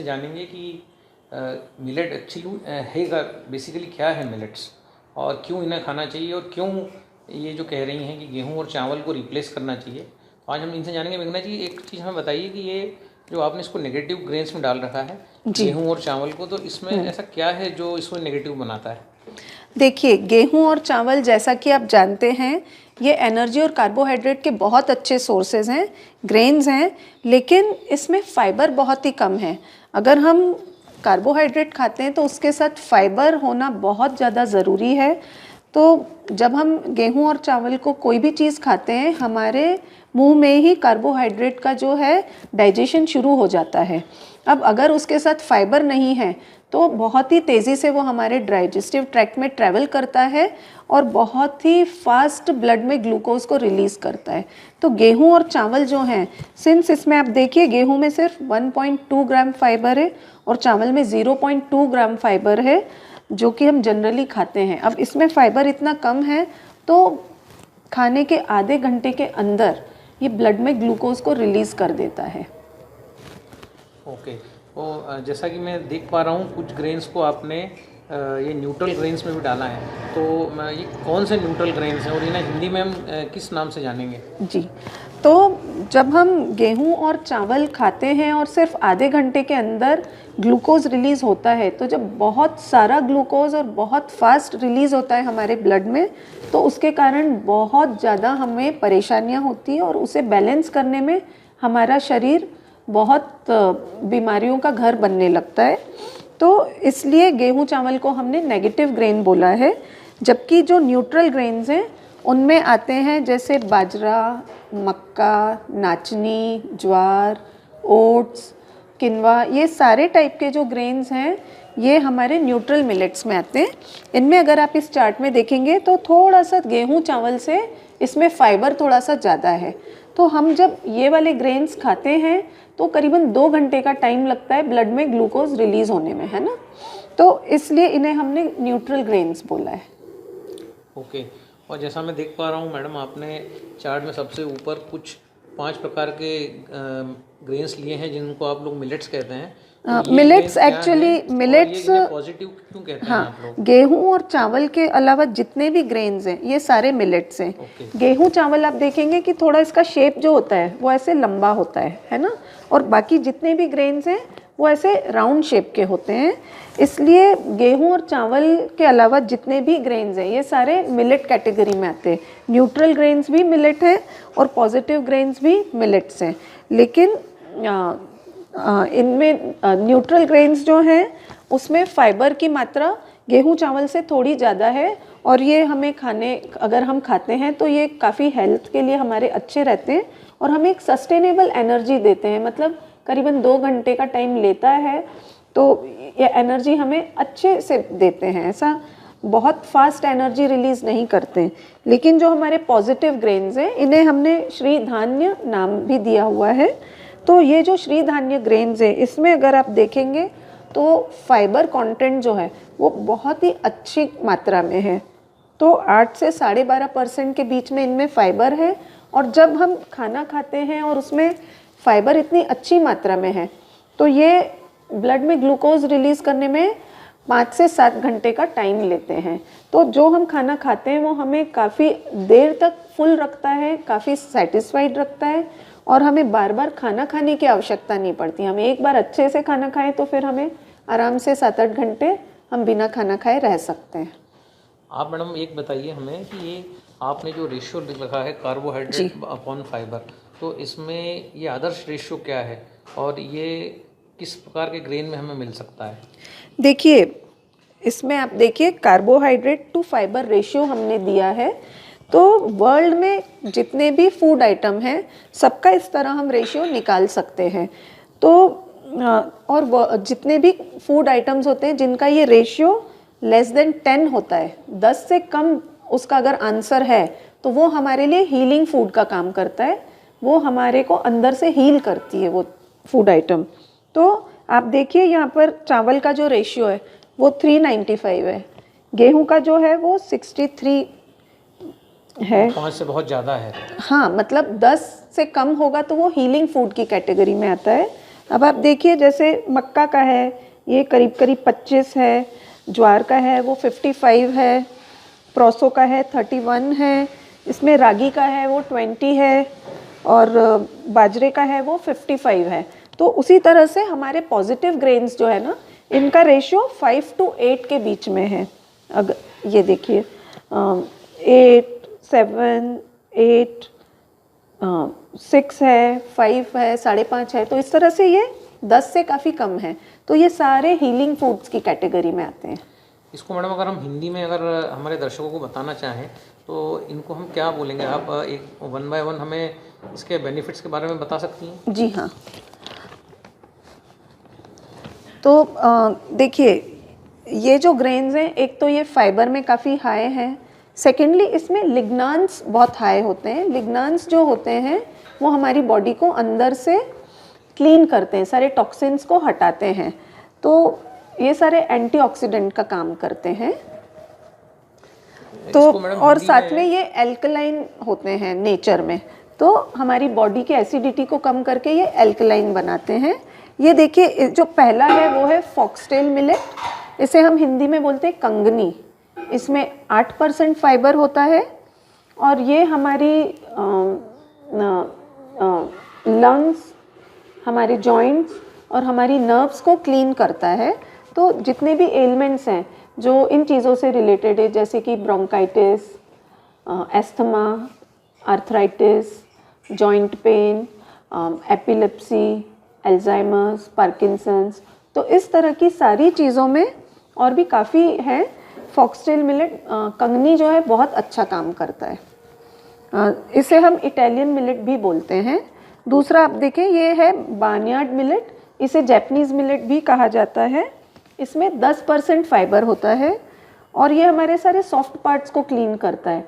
इनसे जानेंगे कि मिलेट एक्चुअली है बेसिकली क्या है मिलेट्स, और क्यों इन्हें खाना चाहिए, और क्यों ये जो कह रही हैं कि गेहूं और चावल को रिप्लेस करना चाहिए। तो आज हम इनसे जानेंगे। मेघना जी, एक चीज़ हमें बताइए कि ये जो आपने इसको नेगेटिव ग्रेन्स में डाल रखा है, गेहूं और चावल को, तो इसमें ऐसा क्या है जो इसको नेगेटिव बनाता है? देखिए, गेहूं और चावल जैसा कि आप जानते हैं, ये एनर्जी और कार्बोहाइड्रेट के बहुत अच्छे सोर्सेज हैं, ग्रेन्स हैं, लेकिन इसमें फाइबर बहुत ही कम है। अगर हम कार्बोहाइड्रेट खाते हैं तो उसके साथ फाइबर होना बहुत ज़्यादा ज़रूरी है। तो जब हम गेहूं और चावल को कोई भी चीज़ खाते हैं, हमारे मुंह में ही कार्बोहाइड्रेट का जो है डाइजेशन शुरू हो जाता है। अब अगर उसके साथ फाइबर नहीं है तो बहुत ही तेज़ी से वो हमारे डाइजेस्टिव ट्रैक्ट में ट्रैवल करता है और बहुत ही फास्ट ब्लड में ग्लूकोज को रिलीज़ करता है। तो गेहूं और चावल जो हैं, सिंस इसमें आप देखिए गेहूं में सिर्फ 1.2 ग्राम फाइबर है और चावल में 0.2 ग्राम फाइबर है, जो कि हम जनरली खाते हैं। अब इसमें फाइबर इतना कम है तो खाने के आधे घंटे के अंदर ये ब्लड में ग्लूकोज को रिलीज़ कर देता है। ओके, तो जैसा कि मैं देख पा रहा हूँ कुछ ग्रेन्स को आपने ये न्यूट्रल ग्रेन्स में भी डाला है, तो ये कौन से न्यूट्रल ग्रेन्स हैं और इन्हें हिंदी में हम किस नाम से जानेंगे? जी, तो जब हम गेहूं और चावल खाते हैं और सिर्फ आधे घंटे के अंदर ग्लूकोज रिलीज़ होता है, तो जब बहुत सारा ग्लूकोज और बहुत फास्ट रिलीज़ होता है हमारे ब्लड में, तो उसके कारण बहुत ज़्यादा हमें परेशानियां होती हैं और उसे बैलेंस करने में हमारा शरीर बहुत बीमारियों का घर बनने लगता है। तो इसलिए गेहूं चावल को हमने नेगेटिव ग्रेन बोला है, जबकि जो न्यूट्रल ग्रेन्स हैं उनमें आते हैं जैसे बाजरा, मक्का, नाचनी, ज्वार, ओट्स, किनवा, ये सारे टाइप के जो ग्रेन्स हैं ये हमारे न्यूट्रल मिलेट्स में आते हैं। इनमें अगर आप इस चार्ट में देखेंगे तो थोड़ा सा गेहूं चावल से इसमें फाइबर थोड़ा सा ज़्यादा है। तो हम जब ये वाले ग्रेन्स खाते हैं तो करीबन 2 घंटे का टाइम लगता है ब्लड में ग्लूकोज रिलीज़ होने में, है ना। तो इसलिए इन्हें हमने न्यूट्रल ग्रेन्स बोला है। ओके, और जैसा मैं देख पा रहा हूँ मैडम, आपने चार्ट में सबसे ऊपर कुछ 5 प्रकार के ग्रेन्स लिए हैं जिनको आप लोग मिलेट्स कहते हैं। तो मिलेट्स एक्चुअली मिलेट्स पॉजिटिव क्यों कहते हैं आप लोग? गेहूं और चावल के अलावा जितने भी ग्रेन्स हैं ये सारे मिलेट्स हैं। गेहूं चावल आप देखेंगे कि थोड़ा इसका शेप जो होता है वो ऐसे लंबा होता है ना, और बाकी जितने भी ग्रेन्स हैं वो ऐसे राउंड शेप के होते हैं। इसलिए गेहूं और चावल के अलावा जितने भी ग्रेन्स हैं ये सारे मिलेट कैटेगरी में आते हैं। न्यूट्रल ग्रेन्स भी मिलेट है और पॉजिटिव ग्रेन्स भी मिलेट्स हैं, लेकिन इनमें न्यूट्रल ग्रेन्स जो हैं उसमें फाइबर की मात्रा गेहूं चावल से थोड़ी ज़्यादा है, और ये हमें अगर हम खाते हैं तो ये काफ़ी हेल्थ के लिए हमारे अच्छे रहते हैं और हमें एक सस्टेनेबल एनर्जी देते हैं। मतलब करीबन 2 घंटे का टाइम लेता है तो ये एनर्जी हमें अच्छे से देते हैं, ऐसा बहुत फास्ट एनर्जी रिलीज़ नहीं करते। लेकिन जो हमारे पॉजिटिव ग्रेन्स हैं इन्हें हमने श्री धान्य नाम भी दिया हुआ है। तो ये जो श्री धान्य ग्रेन्स है इसमें अगर आप देखेंगे तो फाइबर कंटेंट जो है वो बहुत ही अच्छी मात्रा में है। तो 8 से 12.5% के बीच में इनमें फाइबर है, और जब हम खाना खाते हैं और उसमें फाइबर इतनी अच्छी मात्रा में है तो ये ब्लड में ग्लूकोज रिलीज़ करने में 5 से 7 घंटे का टाइम लेते हैं। तो जो हम खाना खाते हैं वो हमें काफ़ी देर तक फुल रखता है, काफ़ी सेटिस्फाइड रखता है, और हमें बार बार खाना खाने की आवश्यकता नहीं पड़ती। हम एक बार अच्छे से खाना खाएं तो फिर हमें आराम से 7-8 घंटे हम बिना खाना खाए रह सकते हैं। आप मैडम एक बताइए हमें कि ये आपने जो रेशियो लिखा है कार्बोहाइड्रेट अपॉन फाइबर, तो इसमें ये आदर्श रेशियो क्या है और ये किस प्रकार के ग्रेन में हमें मिल सकता है? देखिए, इसमें आप देखिए कार्बोहाइड्रेट टू फाइबर रेशियो हमने दिया है। तो वर्ल्ड में जितने भी फूड आइटम हैं सबका इस तरह हम रेशियो निकाल सकते हैं। तो और जितने भी फूड आइटम्स होते हैं जिनका ये रेशियो लेस देन 10 होता है, 10 से कम उसका अगर आंसर है तो वो हमारे लिए हीलिंग फूड का काम करता है, वो हमारे को अंदर से हील करती है वो फूड आइटम। तो आप देखिए यहाँ पर चावल का जो रेशियो है वो 395 है, गेहूं का जो है वो 63 है। 5 से बहुत ज़्यादा है। हाँ, मतलब 10 से कम होगा तो वो हीलिंग फूड की कैटेगरी में आता है। अब आप देखिए, जैसे मक्का का है ये करीब करीब 25 है, ज्वार का है वो 55 है, प्रोसो का है 31 है, इसमें रागी का है वो 20 है, और बाजरे का है वो 55 है। तो उसी तरह से हमारे पॉजिटिव ग्रेन्स जो है ना, इनका रेशियो 5 to 8 के बीच में है। अगर ये देखिए 8, 7, 8, 6 है, 5 है, 5.5 है, तो इस तरह से ये 10 से काफ़ी कम है। तो ये सारे हीलिंग फूड्स की कैटेगरी में आते हैं। इसको मैडम अगर हम हिंदी में अगर हमारे दर्शकों को बताना चाहें तो इनको हम क्या बोलेंगे? आप एक 1 by 1 हमें इसके बेनिफिट्स के बारे में बता सकती हैं? जी हाँ। तो देखिए, ये जो ग्रेन्स हैं, एक तो ये फाइबर में काफ़ी हाई हैं, सेकेंडली इसमें लिग्नान्स बहुत हाई होते हैं। लिग्नान्स जो होते हैं वो हमारी बॉडी को अंदर से क्लीन करते हैं, सारे टॉक्सिन्स को हटाते हैं। तो ये सारे एंटीऑक्सीडेंट का काम करते हैं। तो और साथ में ये एल्कलाइन होते हैं नेचर में, तो हमारी बॉडी के एसिडिटी को कम करके ये एल्कलाइन बनाते हैं। ये देखिए, जो पहला है वो है फॉक्सटेल मिलेट, इसे हम हिंदी में बोलते हैं कंगनी। इसमें 8% फाइबर होता है और ये हमारी लंग्स, हमारे जॉइंट्स और हमारी नर्व्स को क्लीन करता है। तो जितने भी एलिमेंट्स हैं जो इन चीज़ों से रिलेटेड है, जैसे कि bronchitis, asthma, arthritis, joint pain, epilepsy, Alzheimer's, Parkinson's, तो इस तरह की सारी चीज़ों में और भी काफ़ी है। फॉक्सटेल मिलेट कंगनी जो है बहुत अच्छा काम करता है। इसे हम इटालियन मिलेट भी बोलते हैं। दूसरा आप देखें, ये है बार्नयार्ड मिलेट, इसे जैपनीज़ मिलेट भी कहा जाता है। इसमें 10% फाइबर होता है और ये हमारे सारे सॉफ्ट पार्ट्स को क्लीन करता है,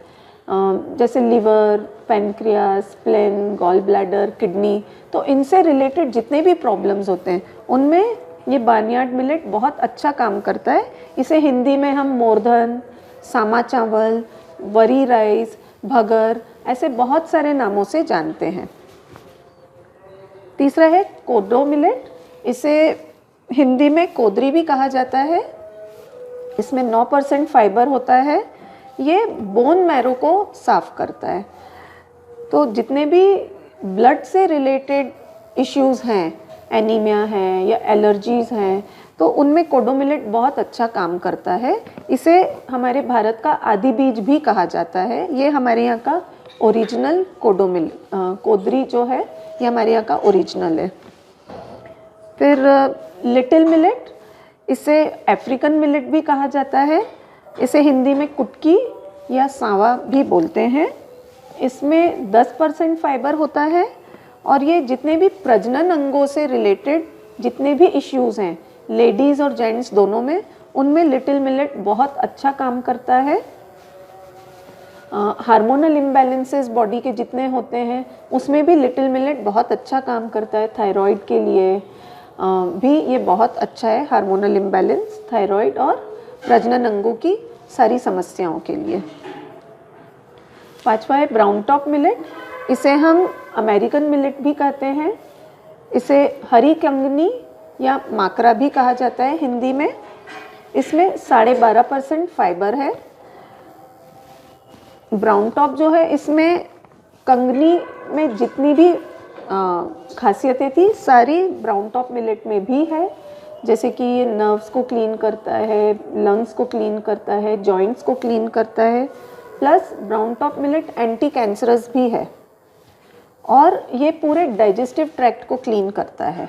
जैसे liver, pancreas, spleen, gall bladder, kidney. तो इनसे रिलेटेड जितने भी प्रॉब्लम्स होते हैं उनमें ये बार्नयार्ड मिलेट बहुत अच्छा काम करता है। इसे हिंदी में हम मोरधन, सामा चावल, वरी राइस, भगर, ऐसे बहुत सारे नामों से जानते हैं। तीसरा है कोडो मिलेट, इसे हिंदी में कोदरी भी कहा जाता है। इसमें 9% फाइबर होता है। ये बोन मैरो को साफ करता है। तो जितने भी ब्लड से रिलेटेड इश्यूज़ हैं, एनीमिया है या एलर्जीज़ हैं, तो उनमें कोडो मिलेट बहुत अच्छा काम करता है। इसे हमारे भारत का आदि बीज भी कहा जाता है। ये हमारे यहाँ का ओरिजिनल कोदरी जो है, ये हमारे यहाँ का ओरिजिनल है। फिर लिटिल मिलेट, इसे अफ्रीकन मिलेट भी कहा जाता है। इसे हिंदी में कुटकी या सांवा भी बोलते हैं। इसमें 10% फाइबर होता है और ये जितने भी प्रजनन अंगों से रिलेटेड जितने भी इश्यूज़ हैं, लेडीज़ और जेंट्स दोनों में, उनमें लिटिल मिलेट बहुत अच्छा काम करता है। हार्मोनल इम्बैलेंसेस बॉडी के जितने होते हैं उसमें भी लिटिल मिलेट बहुत अच्छा काम करता है। थायराइड के लिए भी ये बहुत अच्छा है, हार्मोनल इम्बैलेंस, थायराइड और प्रजनन अंगों की सारी समस्याओं के लिए। पांचवा है ब्राउन टॉप मिलेट, इसे हम अमेरिकन मिलेट भी कहते हैं। इसे हरी कंगनी या माकरा भी कहा जाता है हिंदी में। इसमें 12.5% फाइबर है। ब्राउन टॉप जो है, इसमें कंगनी में जितनी भी खासियतें थी सारी ब्राउन टॉप मिलेट में भी है, जैसे कि ये नर्व्स को क्लीन करता है, लंग्स को क्लीन करता है, जॉइंट्स को क्लीन करता है, plus brown top millet anti cancerous भी है और ये पूरे डाइजेस्टिव ट्रैक्ट को क्लीन करता है।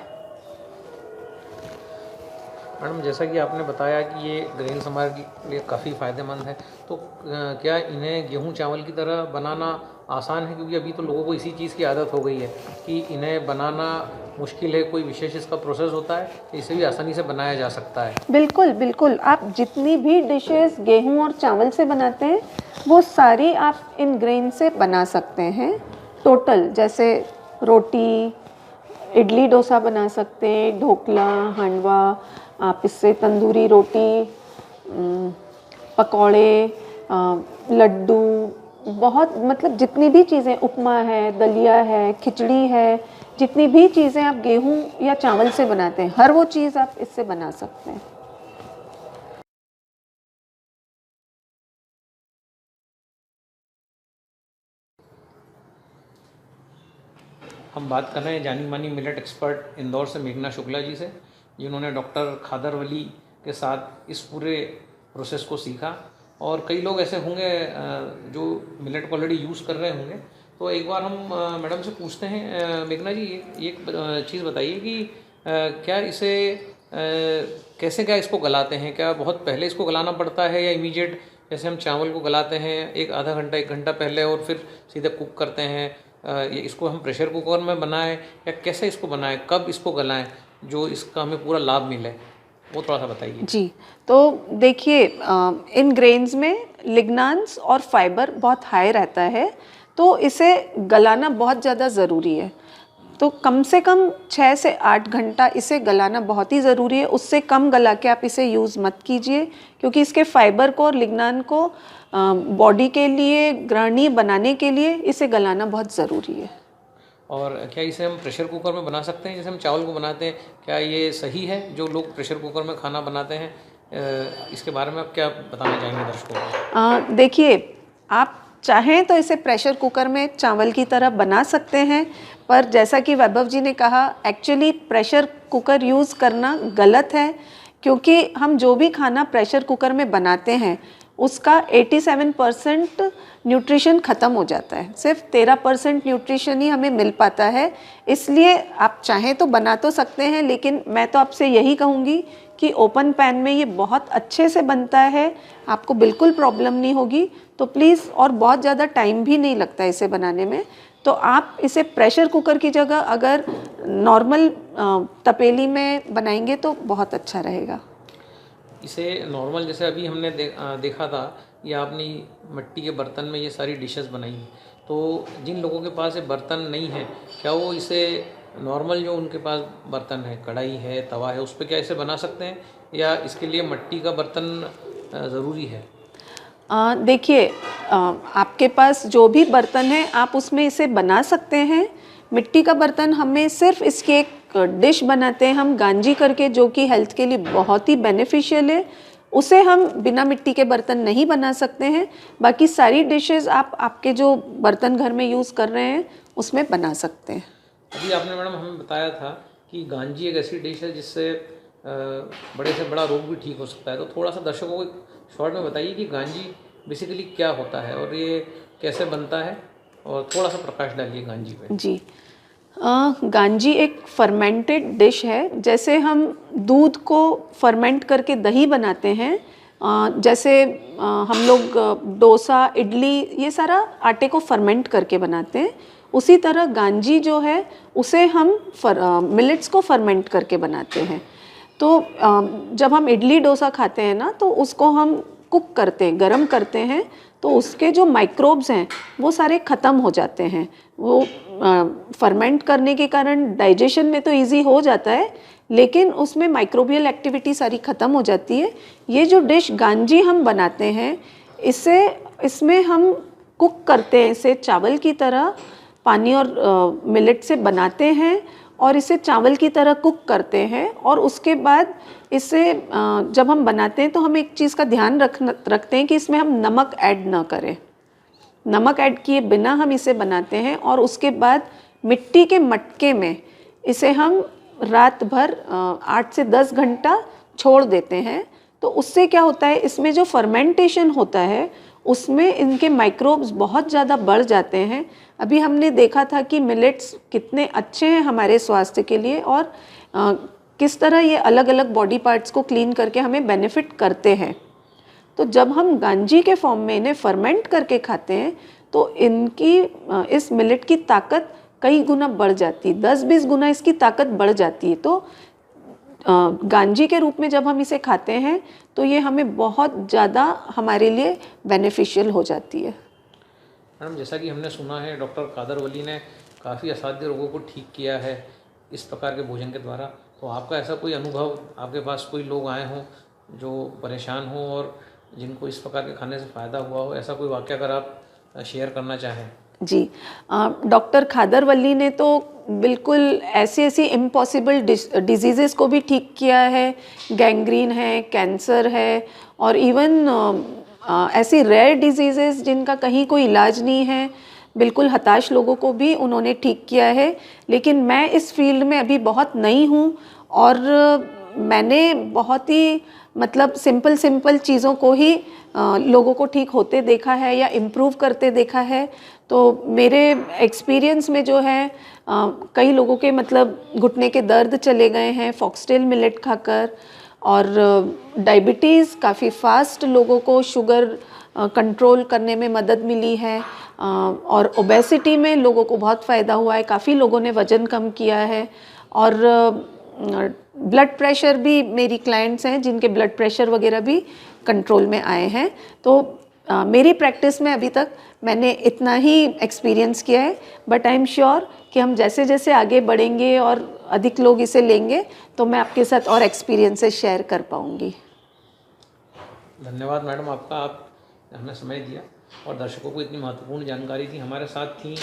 मैडम, जैसा कि आपने बताया कि ये ग्रेन्स हमारे लिए काफ़ी फ़ायदेमंद है, तो क्या इन्हें गेहूं चावल की तरह बनाना आसान है? क्योंकि अभी तो लोगों को इसी चीज़ की आदत हो गई है कि इन्हें बनाना मुश्किल है, कोई विशेष इसका प्रोसेस होता है, इसे भी आसानी से बनाया जा सकता है। बिल्कुल बिल्कुल, आप जितनी भी डिशेस गेहूं और चावल से बनाते हैं वो सारी आप इन ग्रेन से बना सकते हैं टोटल। जैसे रोटी, इडली डोसा बना सकते हैं, ढोकला, हांडवा, आप इससे तंदूरी रोटी, पकौड़े, लड्डू, बहुत मतलब जितनी भी चीज़ें, उपमा है, दलिया है, खिचड़ी है, जितनी भी चीज़ें आप गेहूं या चावल से बनाते हैं, हर वो चीज़ आप इससे बना सकते हैं। हम बात कर रहे हैं जानी मानी मिलेट एक्सपर्ट इंदौर से मेघना शुक्ला जी से, जिन्होंने डॉक्टर खादर वली के साथ इस पूरे प्रोसेस को सीखा। और कई लोग ऐसे होंगे जो मिलेट को ऑलरेडी यूज़ कर रहे होंगे। तो एक बार हम मैडम से पूछते हैं, मेघना जी एक चीज़ बताइए कि क्या इसे कैसे क्या इसको गलाते हैं? क्या बहुत पहले इसको गलाना पड़ता है या इमीडिएट जैसे हम चावल को गलाते हैं एक आधा घंटा 1 घंटा पहले और फिर सीधे कुक करते हैं? ये इसको हम प्रेशर कुकर में बनाएं या कैसे इसको बनाएं, कब इसको गलाएं जो इसका हमें पूरा लाभ मिले, वो थोड़ा सा बताइए। जी, तो देखिए, इन ग्रेन्स में लिग्नान्स और फाइबर बहुत हाई रहता है, तो इसे गलाना बहुत ज़्यादा ज़रूरी है। तो कम से कम 6 से 8 घंटा इसे गलाना बहुत ही ज़रूरी है। उससे कम गला के आप इसे यूज़ मत कीजिए, क्योंकि इसके फाइबर को और लिग्नान को बॉडी के लिए ग्रहणीय बनाने के लिए इसे गलाना बहुत ज़रूरी है। और क्या इसे हम प्रेशर कुकर में बना सकते हैं जैसे हम चावल को बनाते हैं? क्या ये सही है जो लोग प्रेशर कुकर में खाना बनाते हैं? इसके बारे में आप क्या बताना चाहेंगे दर्शकों को? देखिए, आप चाहें तो इसे प्रेशर कुकर में चावल की तरह बना सकते हैं, पर जैसा कि वैभव जी ने कहा, एक्चुअली प्रेशर कुकर यूज़ करना गलत है, क्योंकि हम जो भी खाना प्रेशर कुकर में बनाते हैं उसका 87% न्यूट्रिशन ख़त्म हो जाता है। सिर्फ 13% न्यूट्रिशन ही हमें मिल पाता है। इसलिए आप चाहें तो बना तो सकते हैं, लेकिन मैं तो आपसे यही कहूँगी कि ओपन पैन में ये बहुत अच्छे से बनता है, आपको बिल्कुल प्रॉब्लम नहीं होगी। तो प्लीज़, और बहुत ज़्यादा टाइम भी नहीं लगता इसे बनाने में, तो आप इसे प्रेशर कुकर की जगह अगर नॉर्मल तपेली में बनाएंगे तो बहुत अच्छा रहेगा। इसे नॉर्मल जैसे अभी हमने देखा था, या आपने मिट्टी के बर्तन में ये सारी डिशेस बनाई हैं, तो जिन लोगों के पास ये बर्तन नहीं है, क्या वो इसे नॉर्मल जो उनके पास बर्तन है, कढ़ाई है, तवा है, उस पर क्या इसे बना सकते हैं या इसके लिए मिट्टी का बर्तन ज़रूरी है? देखिए, आपके पास जो भी बर्तन है आप उसमें इसे बना सकते हैं। मिट्टी का बर्तन हमें सिर्फ इसकी एक डिश बनाते हैं हम गांजी करके, जो कि हेल्थ के लिए बहुत ही बेनिफिशियल है। उसे हम बिना मिट्टी के बर्तन नहीं बना सकते हैं। बाकी सारी डिशेस आप आपके जो बर्तन घर में यूज़ कर रहे हैं उसमें बना सकते हैं। अभी आपने मैडम हमें बताया था कि गांजी एक ऐसी डिश है जिससे बड़े से बड़ा रोग भी ठीक हो सकता है। तो थोड़ा सा दर्शकों को शॉर्ट में बताइए कि गांजी बेसिकली क्या होता है और ये कैसे बनता है, और थोड़ा सा प्रकाश डालिए गांजी पे। जी, गांजी एक फर्मेंटेड डिश है। जैसे हम दूध को फर्मेंट करके दही बनाते हैं, जैसे हम लोग डोसा, इडली, ये सारा आटे को फर्मेंट करके बनाते हैं, उसी तरह गांजी जो है उसे हम मिलेट्स को फर्मेंट करके बनाते हैं। तो जब हम इडली डोसा खाते हैं ना, तो उसको हम कुक करते हैं, गरम करते हैं, तो उसके जो माइक्रोब्स हैं वो सारे ख़त्म हो जाते हैं। वो फर्मेंट करने के कारण डाइजेशन में तो इजी हो जाता है, लेकिन उसमें माइक्रोबियल एक्टिविटी सारी ख़त्म हो जाती है। ये जो डिश गांजी हम बनाते हैं, इसमें हम कुक करते हैं, इसे चावल की तरह पानी और मिलेट से बनाते हैं और इसे चावल की तरह कुक करते हैं। और उसके बाद इसे जब हम बनाते हैं तो हम एक चीज़ का ध्यान रखते हैं कि इसमें हम नमक ऐड ना करें। नमक ऐड किए बिना हम इसे बनाते हैं और उसके बाद मिट्टी के मटके में इसे हम रात भर 8 से 10 घंटा छोड़ देते हैं। तो उससे क्या होता है, इसमें जो फर्मेंटेशन होता है उसमें इनके माइक्रोब्स बहुत ज़्यादा बढ़ जाते हैं। अभी हमने देखा था कि मिलेट्स कितने अच्छे हैं हमारे स्वास्थ्य के लिए और किस तरह ये अलग अलग बॉडी पार्ट्स को क्लीन करके हमें बेनिफिट करते हैं। तो जब हम गांजी के फॉर्म में इन्हें फर्मेंट करके खाते हैं तो इनकी इस मिलेट की ताकत कई गुना बढ़ जाती है, 10-20 गुना इसकी ताकत बढ़ जाती है। तो गांजी के रूप में जब हम इसे खाते हैं तो ये हमें बहुत ज़्यादा हमारे लिए बेनिफिशियल हो जाती है। मैडम, जैसा कि हमने सुना है डॉक्टर कादर वली ने काफ़ी असाध्य रोगों को ठीक किया है इस प्रकार के भोजन के द्वारा। तो आपका ऐसा कोई अनुभव, आपके पास कोई लोग आए हों जो परेशान हों और जिनको इस प्रकार के खाने से फ़ायदा हुआ हो, ऐसा कोई वाक़या अगर आप शेयर करना चाहें? जी, डॉक्टर खादरवल्ली ने तो बिल्कुल ऐसी ऐसी इम्पॉसिबल डिजीज़ेस को भी ठीक किया है, गैंग्रीन है, कैंसर है, और इवन ऐसी रेयर डिजीज़ेस जिनका कहीं कोई इलाज नहीं है, बिल्कुल हताश लोगों को भी उन्होंने ठीक किया है। लेकिन मैं इस फील्ड में अभी बहुत नई हूँ और मैंने बहुत ही मतलब सिंपल चीज़ों को ही लोगों को ठीक होते देखा है या इम्प्रूव करते देखा है। तो मेरे एक्सपीरियंस में जो है कई लोगों के मतलब घुटने के दर्द चले गए हैं फॉक्सटेल मिलेट खाकर, और डायबिटीज़ काफ़ी फास्ट लोगों को शुगर कंट्रोल करने में मदद मिली है, और ओबेसिटी में लोगों को बहुत फ़ायदा हुआ है, काफ़ी लोगों ने वज़न कम किया है। और ब्लड प्रेशर भी, मेरी क्लाइंट्स हैं जिनके ब्लड प्रेशर वगैरह भी कंट्रोल में आए हैं। तो मेरी प्रैक्टिस में अभी तक मैंने इतना ही एक्सपीरियंस किया है, बट आई एम श्योर कि हम जैसे जैसे आगे बढ़ेंगे और अधिक लोग इसे लेंगे तो मैं आपके साथ और एक्सपीरियंसेस शेयर कर पाऊँगी। धन्यवाद मैडम आपका, आप हमें समय दिया और दर्शकों को इतनी महत्वपूर्ण जानकारी दी। हमारे साथ थी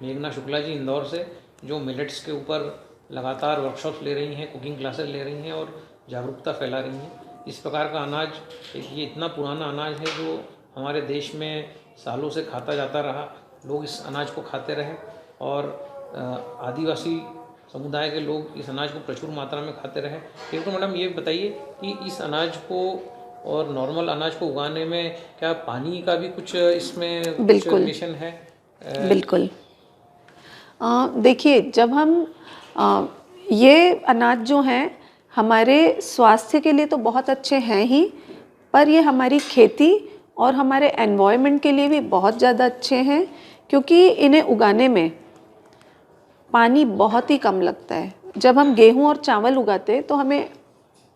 मेघना शुक्ला जी इंदौर से, जो मिलेट्स के ऊपर लगातार वर्कशॉप्स ले रही हैं, कुकिंग क्लासेस ले रही हैं और जागरूकता फैला रही हैं। इस प्रकार का अनाज, ये इतना पुराना अनाज है जो हमारे देश में सालों से खाता जाता रहा, लोग इस अनाज को खाते रहे और आदिवासी समुदाय के लोग इस अनाज को प्रचुर मात्रा में खाते रहे। एक तो मैडम ये बताइए कि इस अनाज को और नॉर्मल अनाज को उगाने में क्या पानी का भी कुछ इसमें कुछ रिलेशन है? बिल्कुल। देखिए, जब हम ये अनाज जो हैं हमारे स्वास्थ्य के लिए तो बहुत अच्छे हैं ही, पर ये हमारी खेती और हमारे एनवायरनमेंट के लिए भी बहुत ज़्यादा अच्छे हैं, क्योंकि इन्हें उगाने में पानी बहुत ही कम लगता है। जब हम गेहूं और चावल उगाते हैं तो हमें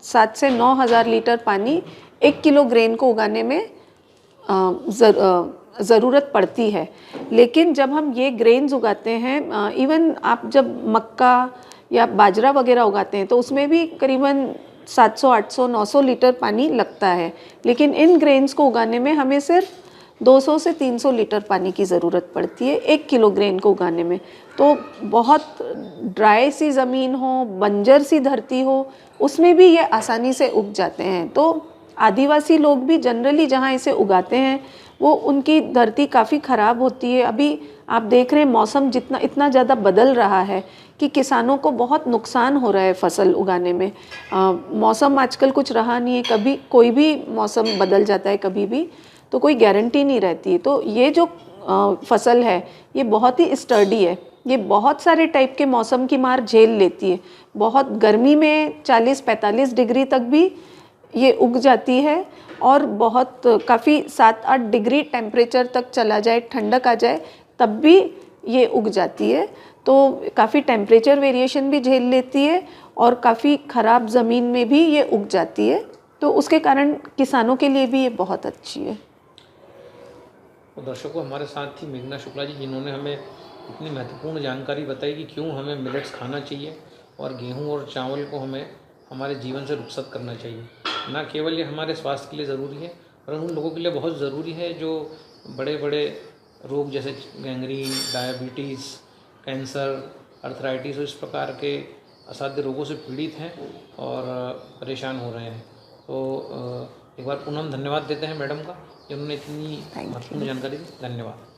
7 से 9 हज़ार लीटर पानी 1 किलो ग्रेन को उगाने में ज़रूरत पड़ती है। लेकिन जब हम ये ग्रेन्स उगाते हैं, इवन आप जब मक्का या बाजरा वगैरह उगाते हैं तो उसमें भी करीबन 700, 800, 900 लीटर पानी लगता है। लेकिन इन ग्रेन्स को उगाने में हमें सिर्फ 200 से 300 लीटर पानी की ज़रूरत पड़ती है 1 किलो ग्रेन को उगाने में। तो बहुत ड्राई सी ज़मीन हो, बंजर सी धरती हो, उसमें भी ये आसानी से उग जाते हैं। तो आदिवासी लोग भी जनरली जहाँ इसे उगाते हैं वो उनकी धरती काफ़ी ख़राब होती है। अभी आप देख रहे हैं मौसम इतना ज़्यादा बदल रहा है कि किसानों को बहुत नुकसान हो रहा है फसल उगाने में। मौसम आजकल कुछ रहा नहीं है, कभी कोई भी मौसम बदल जाता है कभी भी, तो कोई गारंटी नहीं रहती। तो ये जो फसल है ये बहुत ही स्टर्डी है, ये बहुत सारे टाइप के मौसम की मार झेल लेती है। बहुत गर्मी में 40-45 डिग्री तक भी ये उग जाती है, और बहुत काफ़ी 7-8 डिग्री टेम्परेचर तक चला जाए, ठंडक आ जाए, तब भी ये उग जाती है। तो काफ़ी टेम्परेचर वेरिएशन भी झेल लेती है और काफ़ी ख़राब ज़मीन में भी ये उग जाती है। तो उसके कारण किसानों के लिए भी ये बहुत अच्छी है। तो दर्शकों, हमारे साथ थी मेघना शुक्ला जी, जिन्होंने हमें इतनी महत्वपूर्ण जानकारी बताई कि क्यों हमें मिलेट्स खाना चाहिए और गेहूं और चावल को हमें हमारे जीवन से रुखसत करना चाहिए। ना केवल ये हमारे स्वास्थ्य के लिए ज़रूरी है, परंतु उन लोगों के लिए बहुत ज़रूरी है जो बड़े बड़े रोग जैसे गैंग्रीन, डायबिटीज़, कैंसर, अर्थराइटिस, इस प्रकार के असाध्य रोगों से पीड़ित हैं और परेशान हो रहे हैं। तो एक बार पुनः हम धन्यवाद देते हैं मैडम का, जिन्होंने इतनी महत्वपूर्ण जानकारी दी। धन्यवाद।